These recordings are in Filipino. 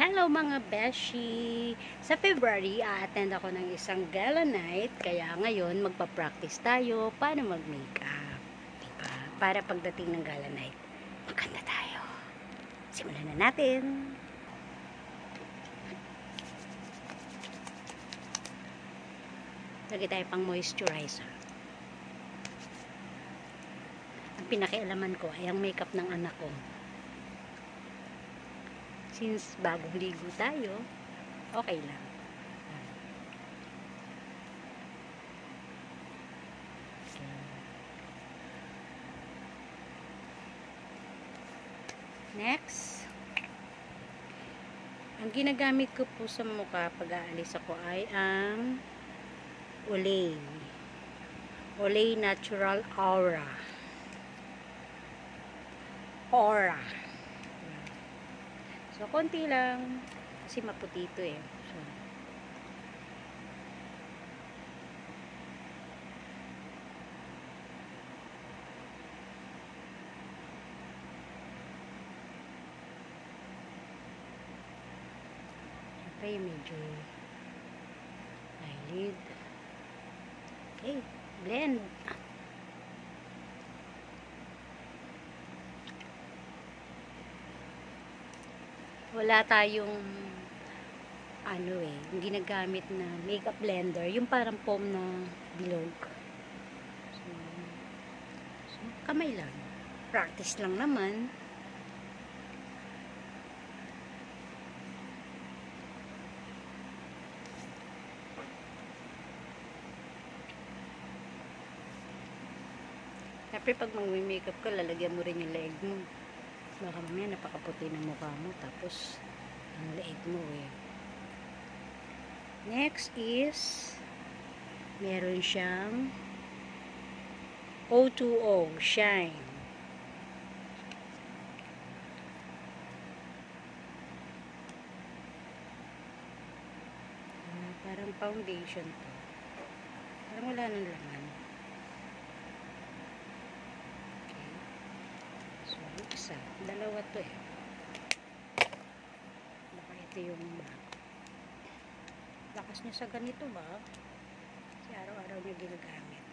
Hello mga beshi! Sa February, a-attend ako ng isang gala night. Kaya ngayon, magpa-practice tayo para mag-makeup. Diba? Para pagdating ng gala night, maganda tayo. Simulan na natin! Lagay tayo pang moisturizer. Ang pinakialaman ko ay ang makeup ng anak ko. Since bagong ligo tayo, okay lang. Next, ang ginagamit ko po sa mukha pag aalis ako ay ang Olay. Olay Natural Aura. So, konti lang. Kasi maputi ito eh. So, siyempre, medyo eyelid. Okay, blend. Wala tayong yung ginagamit na makeup blender, yung parang foam na bilog. So kamay lang. Practice lang naman. Siyempre pag mag-makeup ka, lalagyan mo rin yung leg mo. Baka mamaya napakaputi ng mukha mo, tapos ang leeg mo eh. Next is meron siyang O2O Shine. Parang foundation to. Parang wala nang laman. Isa. Dalawa to eh. Baka ito yung lakas niya sa ganito ba? Kasi araw-araw niya ginagamit.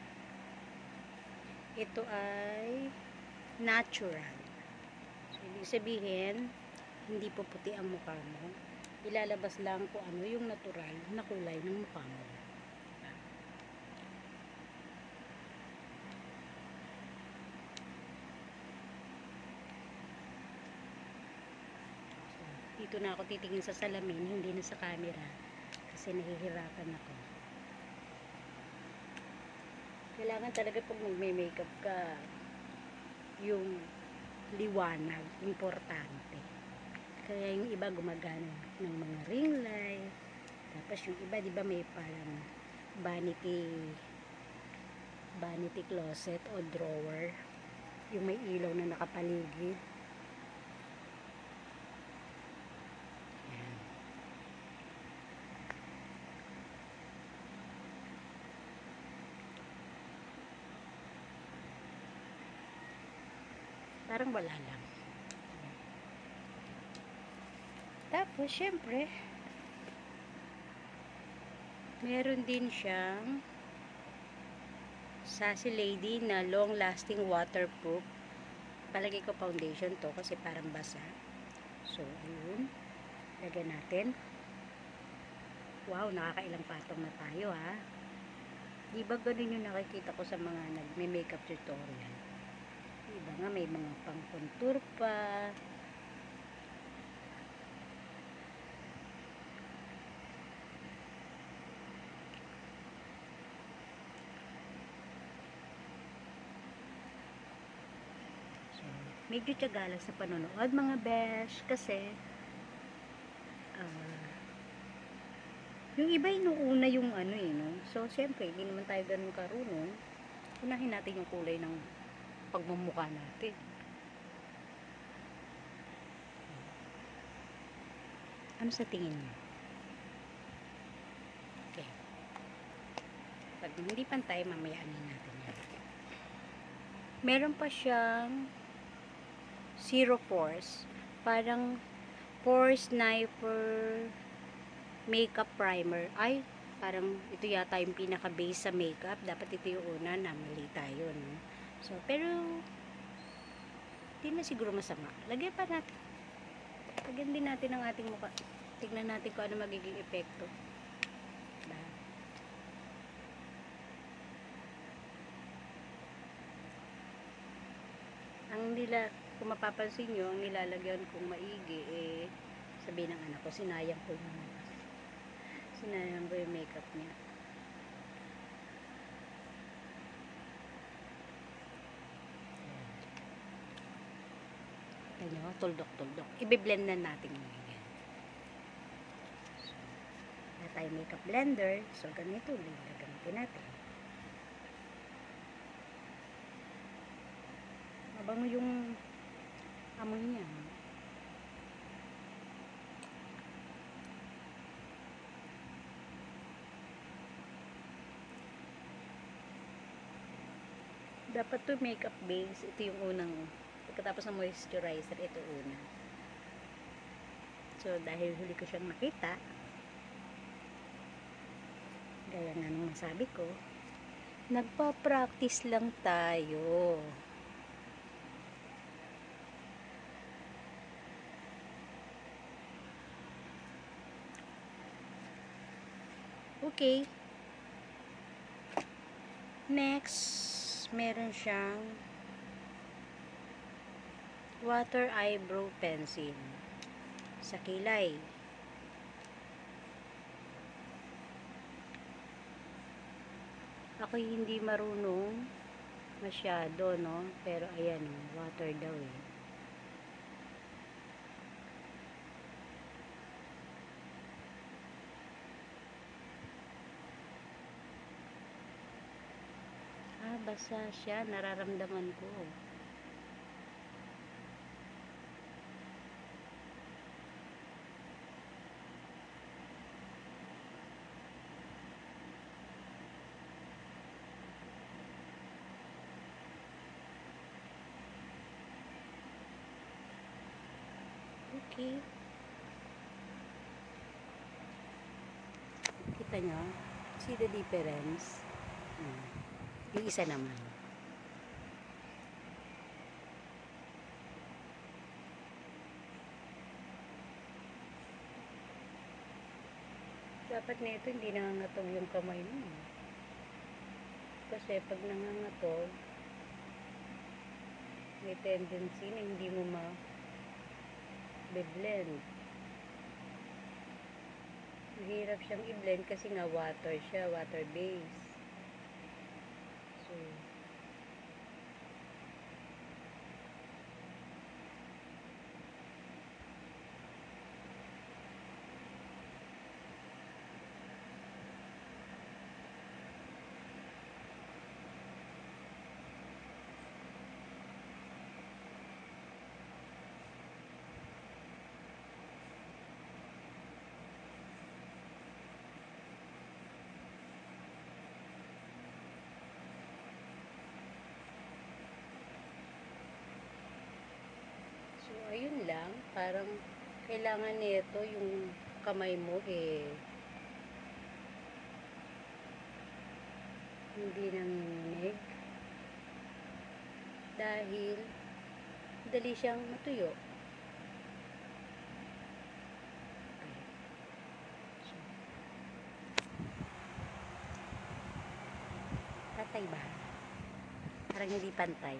Ito ay natural. So, ibig sabihin, hindi po puti ang mukha mo. Ilalabas lang kung ano yung natural na kulay ng mukha mo. Dito na ako titingin sa salamin, hindi na sa camera kasi nahihirapan ako. Kailangan talaga pag magme-makeup ka, yung liwanag, importante. Kaya yung iba gumagana ng mga ring light, tapos yung iba di ba may parang vanity closet o drawer, yung may ilaw na nakapaligid. Parang wala lang. Tapos, syempre, meron din siyang Sassy Lady na long-lasting waterproof. Palagay ko foundation to kasi parang basa. So, ayun. Lagyan natin. Wow, nakakailang patong na tayo ha. Di ba ganun yung nakikita ko sa mga nagme-makeup tutorial? Iba nga may mga pang contour pa. So, medyo tiyagalan sa panonood mga besh kasi yung iba inuuna yung no? So, syempre, hindi naman tayo ganun karunong. Unahin natin yung kulay ng pagmumukha natin. Ano sa tingin niyo? Okay. Pag hindi pantay, mamayaanin natin yan. Meron pa siyang zero pores. Parang Pore Sniper Makeup Primer. Ay, parang ito yata yung pinaka-base sa makeup. Dapat ito yung una na mali tayo, no? So, pero hindi na siguro masama. Lagyan pa natin. Lagyan din natin ang ating mukha. Tignan natin kung ano magiging epekto. Diba? Kung mapapansin nyo, ang nilalagyan kong maigi, sabihin ng anak ko, sinayang ko yung makeup niya. Ano, tuldok-tuldok. I-blend na natin ngayon. So, wala tayong makeup blender. So, ganito, gagamitin natin. Mabango yung amoy niya. Dapat to makeup base. Ito yung unang, pagkatapos ng moisturizer, ito una. So, dahil huli ko siyang nakita, gaya nga nung sabi ko, nagpa-practice lang tayo. Okay. Next, meron siyang water eyebrow pencil sa kilay. Ako hindi marunong masyado, no? Pero ayan, water daw eh. Basa siya, nararamdaman ko. Okay. Kita nyo? See the difference? Yung isa naman. Dapat nito hindi nangangatog yung kamay mo. Kasi pag nangangatog, may tendency na hindi mo ma-blend. Mahirap siyang i-blend kasi nga water siya, water base. So, ayun lang, parang kailangan nito yung kamay mo hindi nanginginig dahil dali siyang matuyo. Patay ba? Parang hindi pantay.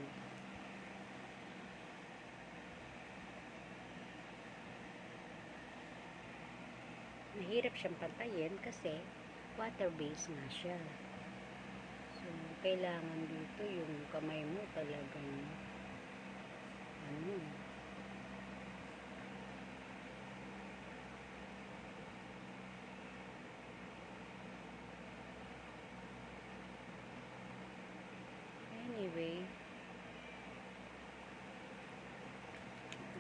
Mahirap siyang pantayin kasi water based nga siya. So, kailangan dito yung kamay mo talagang anyway,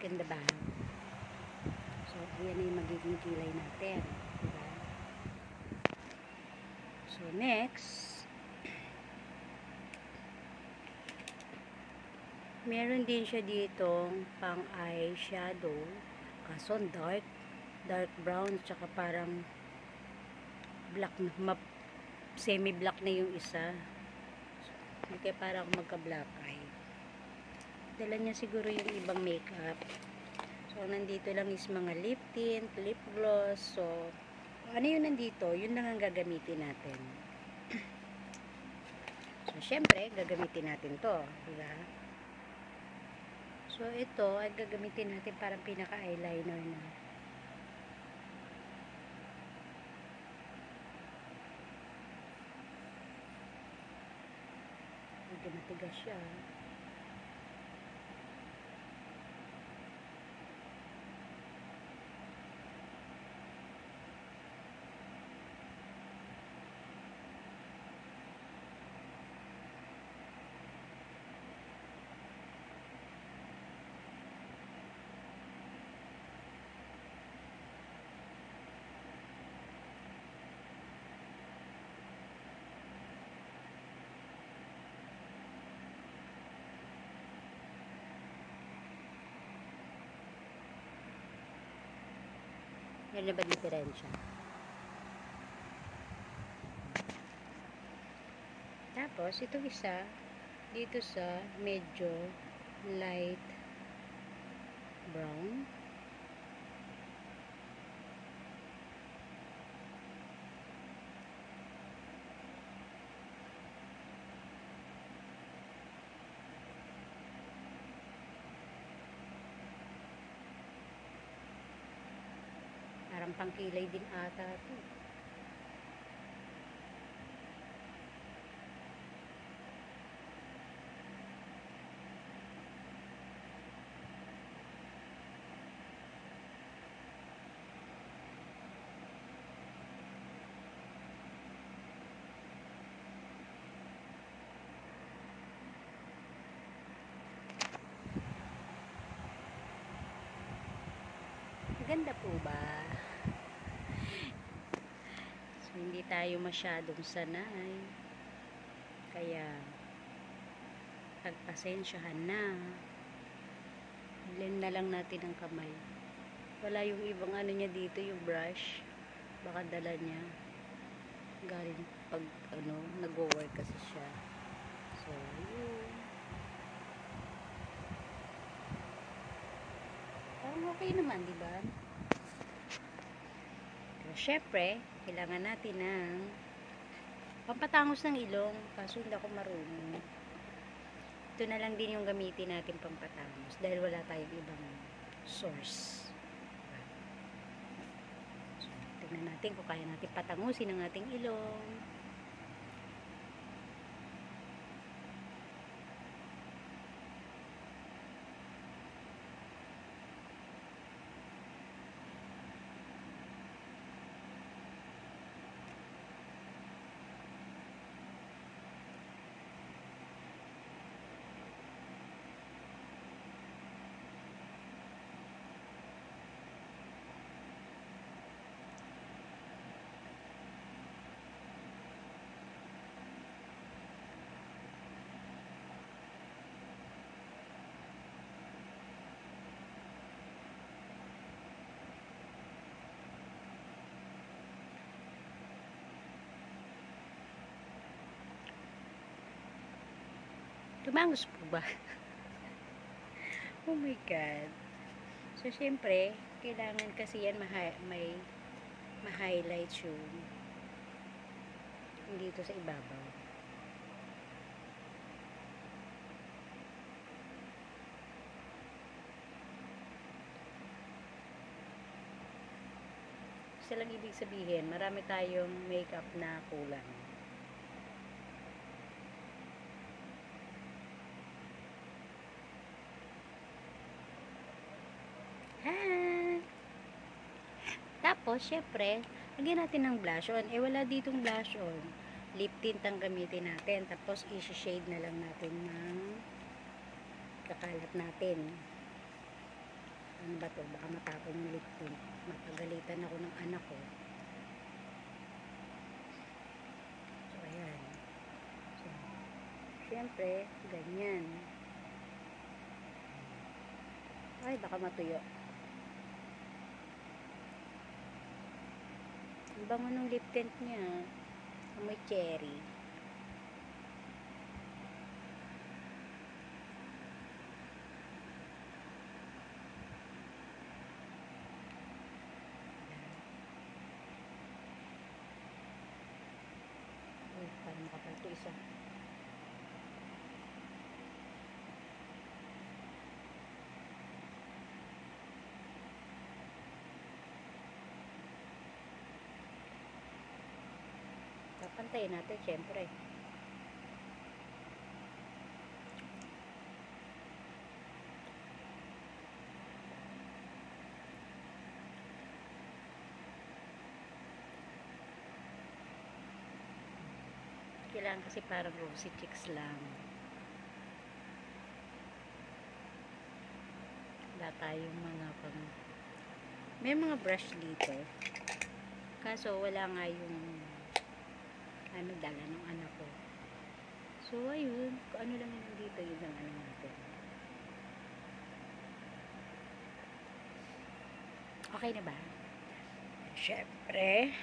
ganda ba? So, ayan na yung magiging kilay natin. Diba? So, next, meron din siya ditong pang eyeshadow. Kaso dark brown, tsaka parang black na, semi-black na yung isa. Hindi kaya parang magka-black eye. Dala niya siguro yung ibang makeup. So, nandito lang is mga lip tint, lip gloss. So, ano yun nandito? Yun lang ang gagamitin natin. So, syempre, gagamitin natin to. Diba? So, ito ay gagamitin natin parang pinaka-eyeliner na. Medyo matigas siya. Yan na ba diferensya? Tapos, itong isa, dito sa medyo light brown. Parang pangkilay din ata ito. Ganda po ba? So, hindi tayo masyadong sanay. Kaya, pagpasensyahan na. Blend na lang natin ang kamay. Wala yung ibang ano niya dito, yung brush. Baka dala niya. Galing pag nag-work kasi siya. So, yun. Parang okay naman, di ba? Pero syempre, kailangan natin ng pampatangos ng ilong. Kaso hindi ako marunong. Ito na lang din yung gamitin natin pampatangos. Dahil wala tayong ibang source. So, tignan natin kung kaya natin patangusin ang ating ilong. Tumangos po ba? Oh my God. So, syempre, kailangan kasi yan may ma-highlight yung dito sa ibabaw. Isa lang ibig sabihin, marami tayong makeup na kulang. Tapos, syempre, lagyan natin ng blush on. Eh, wala ditong blush on. Lip tint ang gamitin natin. Tapos, i-shade na lang natin ng kakalat natin. Ano ba to? Baka matapon yung lip tint. Mapagalitan ako ng anak ko. So, ayan. So, syempre, ganyan. Ay, baka matuyo. Bango ng lip tint niya. Amoy cherry. Uy, parang makakalto isa. Papantayin natin, syempre. Kailangan kasi parang rosy cheeks lang. Wala tayong mga pang... May mga brush dito. Kaso wala nga yung ano dala ng anak ko. So ayun, kung ano lang yun dito, yun ang ano natin. Okay na ba? Syempre,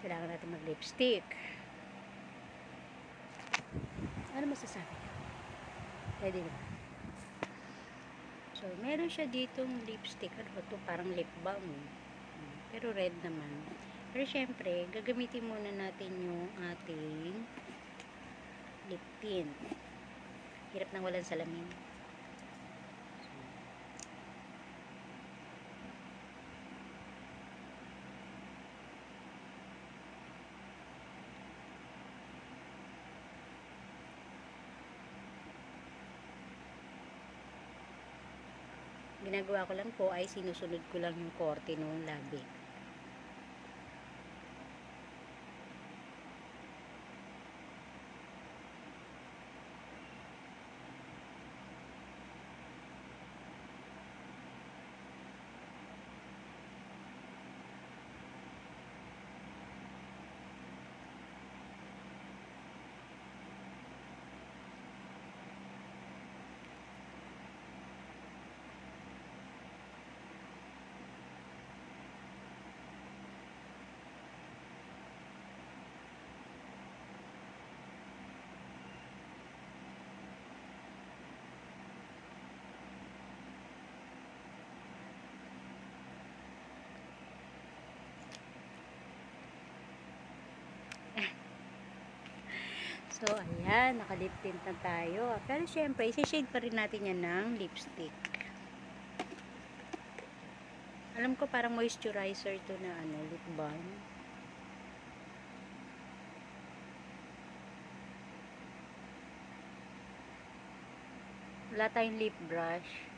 kailangan natin mag lipstick. Ano masasabi? Ready na ba? So, meron siya ditong lipstick. Ano ba ito? Parang lip balm. Pero red naman. Pero syempre, gagamitin muna natin yung ating lip tint. Hirap nang walang salamin. Ginagawa ko lang po ay sinusunod ko lang yung korte ng labi. So, ayan, nakalip tint na tayo. Pero syempre, isi-shade pa rin natin yan ng lipstick. Alam ko parang moisturizer to na ano, lip balm. Wala tayong lip brush.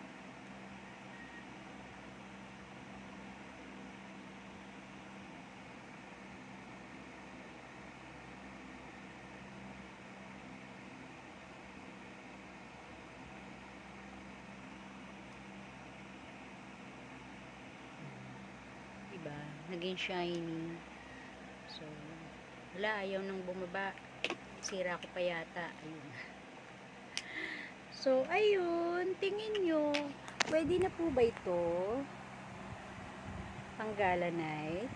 Diba? Naging shiny. So, wala, ayaw nang bumaba. Sira ko pa yata. Ayun. So, ayun. Tingin nyo. Pwede na po ba ito? Panggala night.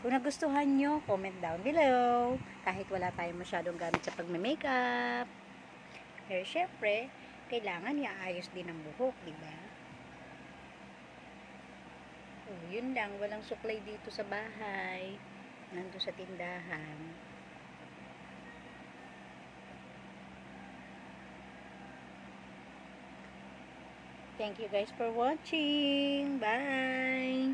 Kung nagustuhan nyo, comment down below. Kahit wala tayong masyadong gamit sa pagme-makeup. Pero syempre, kailangan iaayos din ang buhok, diba? Oh, yun lang, walang suklay dito sa bahay. Nandun sa tindahan. Thank you guys for watching. Bye!